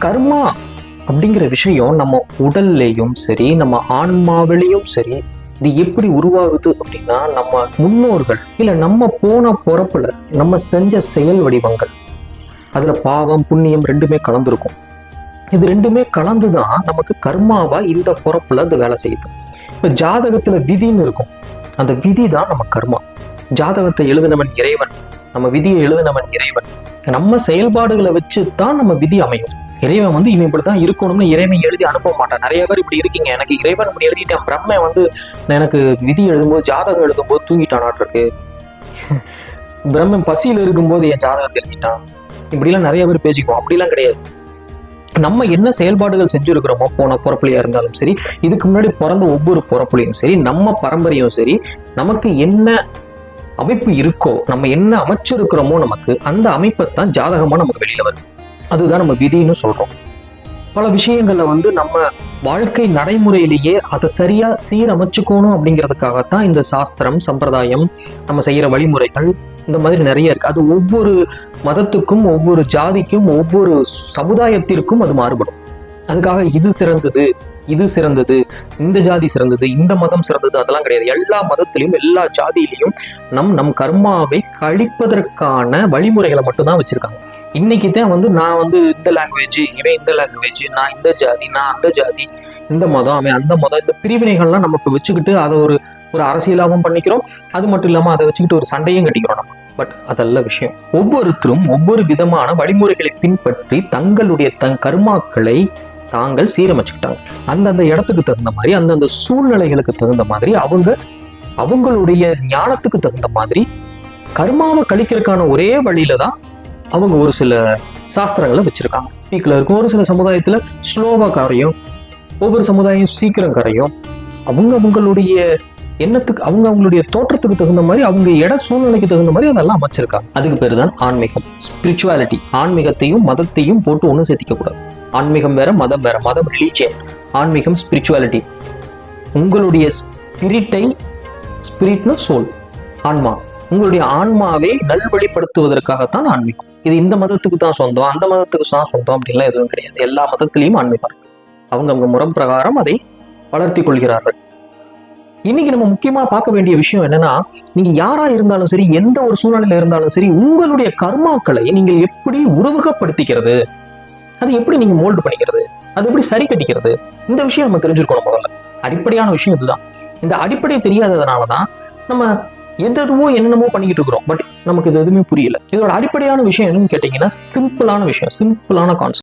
கர்மா அப்படிங்கிற விஷயம் நம்ம உடல்லையும் சரி, நம்ம ஆன்மாவிலையும் சரி, இது எப்படி உருவாகுது அப்படின்னா, நம்ம முன்னோர்கள் இல்ல நம்ம போன பிறப்புல நம்ம செஞ்ச செயல் வடிவங்கள், அதுல பாவம் புண்ணியம் ரெண்டுமே கலந்துருக்கும். இது ரெண்டுமே கலந்துதான் நமக்கு கர்மாவா இந்த பிறப்புல அது வேலை செய்யுது. இப்ப ஜாதகத்துல விதின்னு இருக்கும், அந்த விதி தான் நம்ம கர்மா. ஜாதகத்தை எழுதினவன் இறைவன், நம்ம விதியை எழுதினவன் இறைவன். நம்ம செயல்பாடுகளை வச்சு தான் நம்ம விதி அமையும். இறைவன் இவன் இப்படிதான் இருக்கணும்னு இறைவன் எழுதி அனுப்ப மாட்டான். நிறைய பேர் இப்படி இருக்கீங்க, எனக்கு இறைவன் இப்படி எழுதிட்டேன், பிரம்மன் எனக்கு விதி எழுதும்போது ஜாதகம் எழுதும்போது தூங்கிட்டானாட்டிருக்கு, பிரம்மன் பசியில் இருக்கும்போது என் ஜாதகத்தை எழுதிட்டான், இப்படிலாம் நிறைய பேர் பேசிக்குவோம். அப்படிலாம் கிடையாது. நம்ம என்ன செயல்பாடுகள் செஞ்சிருக்கிறோமோ போன பிறப்புலையா இருந்தாலும் சரி, இதுக்கு முன்னாடி பிறந்த ஒவ்வொரு பிறப்புலையும் சரி, நம்ம பரம்பரையும் சரி, நமக்கு என்ன அமைப்பு இருக்கோ, நம்ம என்ன அமைச்சிருக்கிறோமோ நமக்கு அந்த அமைப்பை தான் ஜாதகமா நமக்கு வெளியில வருது. அதுதான் நம்ம விதின்னு சொல்றோம். பல விஷயங்கள்ல நம்ம வாழ்க்கை நடைமுறையிலேயே அதை சரியா சீரமைச்சுக்கணும் அப்படிங்கிறதுக்காகத்தான் இந்த சாஸ்திரம், சம்பிரதாயம், நம்ம செய்யற வழிமுறைகள் இந்த மாதிரி நிறைய இருக்கு. அது ஒவ்வொரு மதத்துக்கும், ஒவ்வொரு ஜாதிக்கும், ஒவ்வொரு சமுதாயத்திற்கும் அது மாறுபடும். அதுக்காக இது சிறந்தது, இது சிறந்தது, இந்த ஜாதி சிறந்தது, இந்த மதம் சிறந்தது, அதெல்லாம் கிடையாது. எல்லா மதத்திலையும் எல்லா ஜாதியிலையும் நம் கர்மாவை கழிப்பதற்கான வழிமுறைகளை மட்டும்தான் வச்சிருக்காங்க. இன்னைக்கு தான் நான் இந்த லாங்குவேஜ், இவன் இந்த லாங்குவேஜ், நான் இந்த ஜாதி, நான் அந்த ஜாதி, இந்த மதம், அவன் அந்த மதம், இந்த பிரிவினைகள்லாம் நம்ம இப்போ வச்சுக்கிட்டு அதை ஒரு அரசியலாகவும் பண்ணிக்கிறோம். அது மட்டும் இல்லாமல் அதை வச்சுக்கிட்டு ஒரு சண்டையும் கட்டிக்கிறோம் நம்ம. பட் அதல்ல விஷயம். ஒவ்வொருத்தரும் ஒவ்வொரு விதமான வழிமுறைகளை பின்பற்றி தங்களுடைய கர்மாக்களை தாங்கள் சீரமைச்சுக்கிட்டாங்க. அந்தந்த இடத்துக்கு தகுந்த மாதிரி, அந்தந்த சூழ்நிலைகளுக்கு தகுந்த மாதிரி, அவங்களுடைய ஞானத்துக்கு தகுந்த மாதிரி கர்மாவை கழிக்கிறதுக்கான ஒரே வழியில தான் அவங்க ஒரு சில சாஸ்திரங்களை வச்சிருக்காங்க. பீக்கில் இருக்கும். ஒரு சில சமுதாயத்துல ஸ்லோவா கரையும், ஒவ்வொரு சமுதாயம் சீக்கிரம் கரையும். அவங்களுடைய எண்ணத்துக்கு, அவங்களுடைய தோற்றத்துக்கு தகுந்த மாதிரி, அவங்க இட சூழ்நிலைக்கு தகுந்த மாதிரி அதெல்லாம் அமைச்சிருக்காங்க. அதுக்கு பேர் தான் ஆன்மீகம், ஸ்பிரிச்சுவாலிட்டி. ஆன்மீகத்தையும் மதத்தையும் போட்டு ஒன்றும் சேர்த்திக்க கூடாது. ஆன்மீகம் வேற, மதம் வேற. மதம் ரிலீஜியன், ஆன்மீகம் ஸ்பிரிச்சுவாலிட்டி. உங்களுடைய ஸ்பிரிட்னு சோல், ஆன்மா, உங்களுடைய ஆன்மாவை நல்வழிப்படுத்துவதற்காகத்தான் ஆன்மீகம். இது இந்த மதத்துக்கு தான் சொந்தம், அந்த மதத்துக்கு தான் சொந்தம் அப்படின்லாம் எதுவும் கிடையாது. எல்லா மதத்திலையும் ஆன்மீகம் இருக்கு. அவங்க முறை பிரகாரம் அதை வளர்த்தி கொள்கிறார்கள். இன்னைக்கு நம்ம முக்கியமா பார்க்க வேண்டிய விஷயம் என்னன்னா, நீங்க யாரா இருந்தாலும் சரி, எந்த ஒரு சூழ்நிலையில இருந்தாலும் சரி, உங்களுடைய கர்மாக்களை நீங்கள் எப்படி உருவகப்படுத்திக்கிறது, அது எப்படி நீங்க மோல்டு பண்ணிக்கிறது, அது எப்படி சரி கட்டிக்கிறது, இந்த விஷயம் நம்ம தெரிஞ்சிருக்கணும். முதல்ல அடிப்படையான விஷயம் இதுதான். இந்த அடிப்படை தெரியாததுனாலதான் நம்ம எதுவோ என்னென்னமோ பண்ணிக்கிட்டு இருக்கிறோம். பட் நமக்கு இது எதுவுமே புரியல. இதோட அடிப்படையான விஷயம் என்னன்னு கேட்டீங்கன்னா, சிம்பிளான விஷயம், சிம்பிளான கான்செப்ட்.